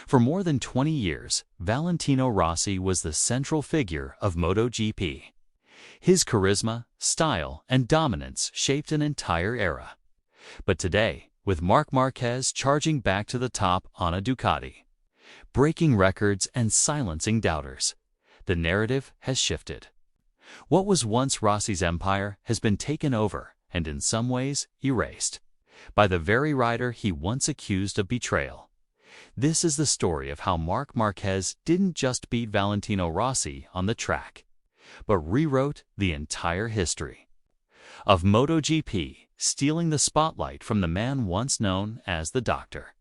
For more than 20 years, Valentino Rossi was the central figure of MotoGP. His charisma, style, and dominance shaped an entire era. But today, with Marc Marquez charging back to the top on a Ducati, breaking records and silencing doubters, the narrative has shifted. What was once Rossi's empire has been taken over and in some ways erased by the very rider he once accused of betrayal. This is the story of how Marc Marquez didn't just beat Valentino Rossi on the track, but rewrote the entire history of MotoGP, stealing the spotlight from the man once known as the Doctor.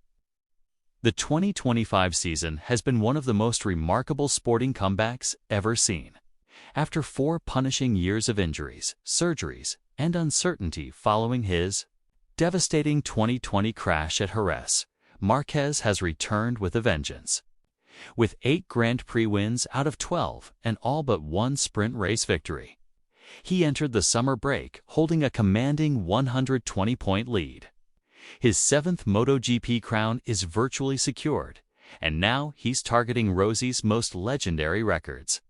The 2025 season has been one of the most remarkable sporting comebacks ever seen. After 4 punishing years of injuries, surgeries, and uncertainty following his devastating 2020 crash at Jerez, Marquez has returned with a vengeance. With 8 Grand Prix wins out of 12 and all but 1 sprint race victory, he entered the summer break holding a commanding 120-point lead. His 7th MotoGP crown is virtually secured, and now he's targeting Rossi's most legendary records.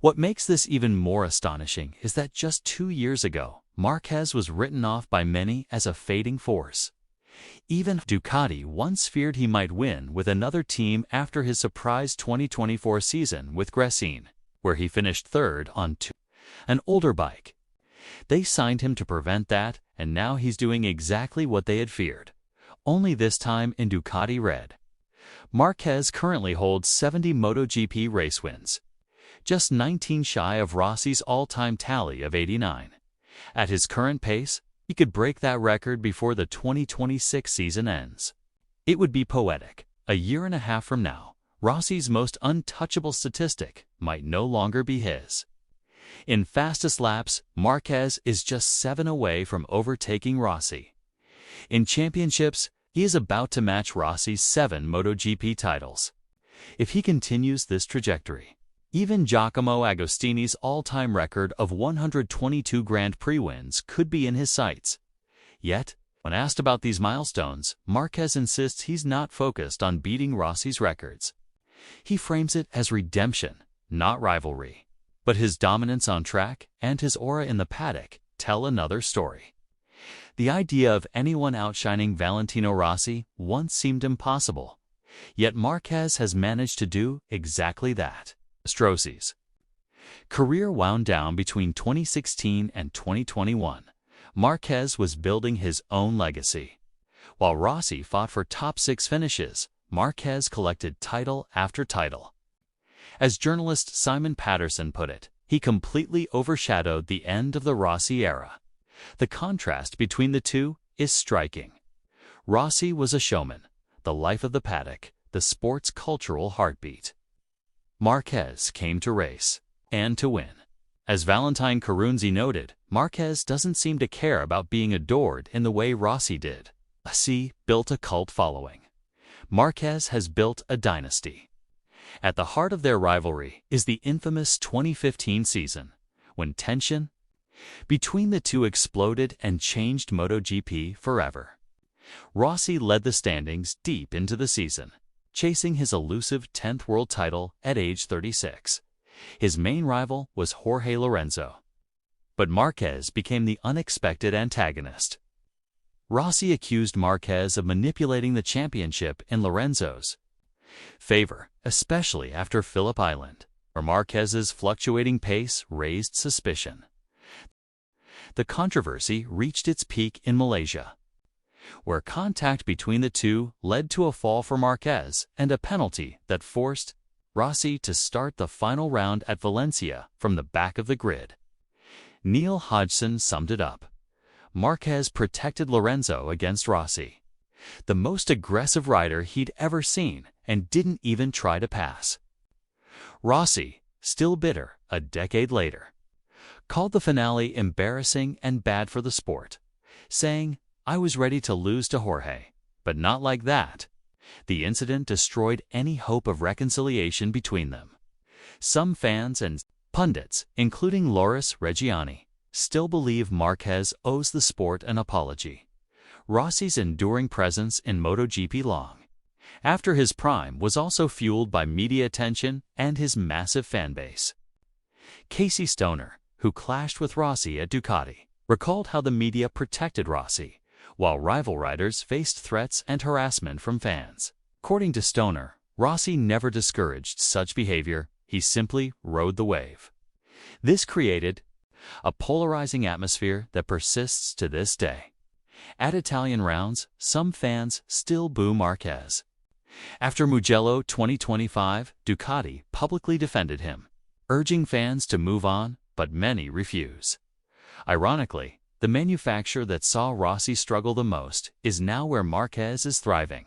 What makes this even more astonishing is that just 2 years ago, Marquez was written off by many as a fading force. Even Ducati once feared he might win with another team after his surprise 2024 season with Gresini, where he finished 3rd on an older bike. They signed him to prevent that, and now he's doing exactly what they had feared, only this time in Ducati red. Marquez currently holds 70 MotoGP race wins, just 19 shy of Rossi's all-time tally of 89. At his current pace, he could break that record before the 2026 season ends. It would be poetic. A year and a half from now, Rossi's most untouchable statistic might no longer be his. In fastest laps, Marquez is just 7 away from overtaking Rossi. In championships, he is about to match Rossi's 7 MotoGP titles. If he continues this trajectory, even Giacomo Agostini's all-time record of 122 Grand Prix wins could be in his sights. Yet, when asked about these milestones, Marquez insists he's not focused on beating Rossi's records. He frames it as redemption, not rivalry. But his dominance on track and his aura in the paddock tell another story. The idea of anyone outshining Valentino Rossi once seemed impossible, yet Marquez has managed to do exactly that. Rossi's career wound down between 2016 and 2021. Marquez was building his own legacy. While Rossi fought for top 6 finishes, Marquez collected title after title. As journalist Simon Patterson put it, he completely overshadowed the end of the Rossi era. The contrast between the two is striking. Rossi was a showman, the life of the paddock, the sport's cultural heartbeat. Marquez came to race and to win. As Valentine Carunzi noted, Marquez doesn't seem to care about being adored in the way Rossi did. Rossi built a cult following. Marquez has built a dynasty. At the heart of their rivalry is the infamous 2015 season, when tension between the two exploded and changed MotoGP forever. Rossi led the standings deep into the season, chasing his elusive 10th world title at age 36. His main rival was Jorge Lorenzo. But Marquez became the unexpected antagonist. Rossi accused Marquez of manipulating the championship in Lorenzo's favor, especially after Phillip Island, where Marquez's fluctuating pace raised suspicion. The controversy reached its peak in Malaysia, where contact between the two led to a fall for Marquez and a penalty that forced Rossi to start the final round at Valencia from the back of the grid. Neil Hodgson summed it up. Marquez protected Lorenzo against Rossi, the most aggressive rider he'd ever seen, and didn't even try to pass. Rossi, still bitter a decade later, called the finale embarrassing and bad for the sport, saying, "I was ready to lose to Jorge, but not like that." The incident destroyed any hope of reconciliation between them. Some fans and pundits, including Loris Reggiani, still believe Marquez owes the sport an apology. Rossi's enduring presence in MotoGP long After his prime was also fueled by media attention and his massive fan base. Casey Stoner, who clashed with Rossi at Ducati, recalled how the media protected Rossi, while rival riders faced threats and harassment from fans. According to Stoner, Rossi never discouraged such behavior, he simply rode the wave. This created a polarizing atmosphere that persists to this day. At Italian rounds, some fans still boo Marquez. After Mugello 2025, Ducati publicly defended him, urging fans to move on, but many refuse. Ironically, the manufacturer that saw Rossi struggle the most is now where Marquez is thriving.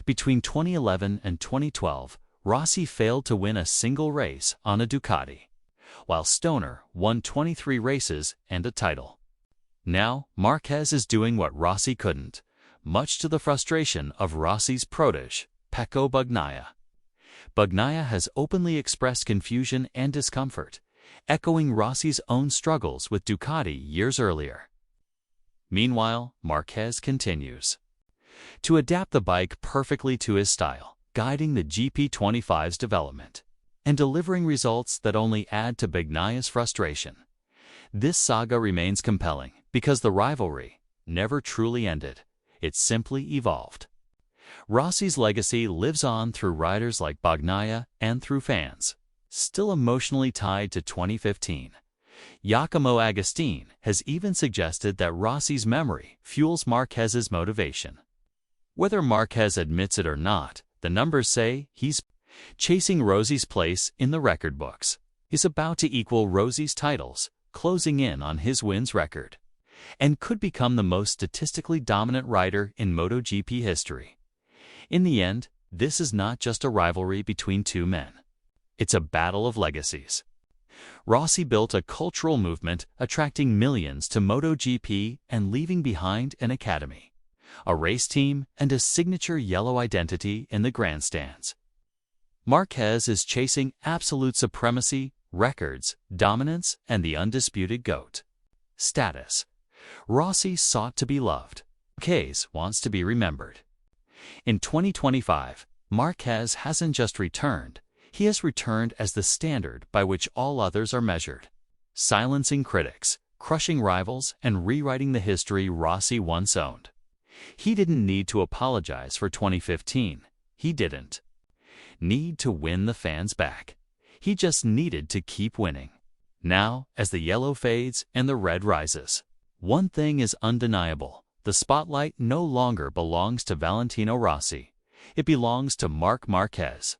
Between 2011 and 2012, Rossi failed to win a single race on a Ducati, while Stoner won 23 races and a title. Now, Marquez is doing what Rossi couldn't, much to the frustration of Rossi's protege, Pecco Bagnaia. Bagnaia has openly expressed confusion and discomfort, echoing Rossi's own struggles with Ducati years earlier. Meanwhile, Marquez continues to adapt the bike perfectly to his style, guiding the GP25's development and delivering results that only add to Bagnaia's frustration. This saga remains compelling because the rivalry never truly ended, it simply evolved. Rossi's legacy lives on through riders like Bagnaia and through fans, still emotionally tied to 2015. Giacomo Agostini has even suggested that Rossi's memory fuels Marquez's motivation. Whether Marquez admits it or not, the numbers say he's chasing Rossi's place in the record books. He's about to equal Rossi's titles, closing in on his wins record, and could become the most statistically dominant rider in MotoGP history. In the end, this is not just a rivalry between two men. It's a battle of legacies. Rossi built a cultural movement attracting millions to MotoGP and leaving behind an academy, a race team, and a signature yellow identity in the grandstands. Marquez is chasing absolute supremacy, records, dominance, and the undisputed GOAT status. Rossi sought to be loved. Marquez wants to be remembered. In 2025, Marquez hasn't just returned, he has returned as the standard by which all others are measured, silencing critics, crushing rivals, and rewriting the history Rossi once owned. He didn't need to apologize for 2015. He didn't need to win the fans back. He just needed to keep winning. Now, as the yellow fades and the red rises, one thing is undeniable. The spotlight no longer belongs to Valentino Rossi. It belongs to Marc Marquez.